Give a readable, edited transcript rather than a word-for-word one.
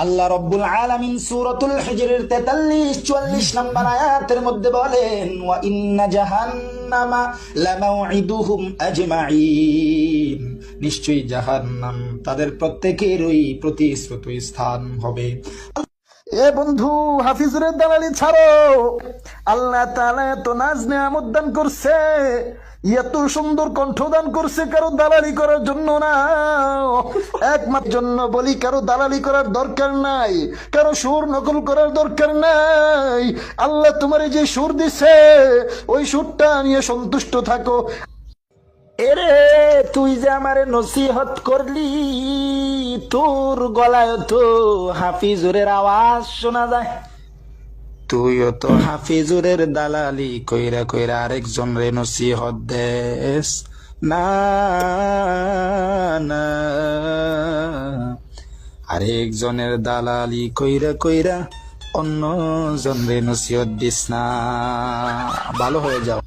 আল্লাহ রব্বুল আলামিন সূরাতুল হিজরের 43-44 নম্বর আয়াতের মধ্যে বলেন, ওয়া ইন্না জাহান্নামা লামাউইদুহুম আজমাইন, নিশ্চয়ই জাহান্নাম তাদের প্রত্যেকেরই প্রতিশ্রুত স্থান হবে। এ বন্ধু, হাফিজুরের দালালি ছাড়ো। আল্লাহ তাআলা এত নাজ নেয়ামত দান করছে, এত সুন্দর কণ্ঠ দান করছে, কারো দালালি করার জন্য না, একমাত্র জন্য বলি। কারো দালালি করার দরকার নাই, কারো সুর নকল করার দরকার নাই। আল্লাহ তোমার যে সুর দিছে ওই সুরটা নিয়ে সন্তুষ্ট থাকো। এরে, তুই যে আমারে নসিহত করলি, তোর গলায় তো হাফিজুরের আওয়াজ শোনা যায়। তুইও তো হাফিজুরের দালালি কইরা কইরা আরেকজন রে নসিহত দেস। না না, আরেকজনের দালালি কইরা কইরা অন্য জন রে নসিহত দিস না। ভালো হয়ে যাও।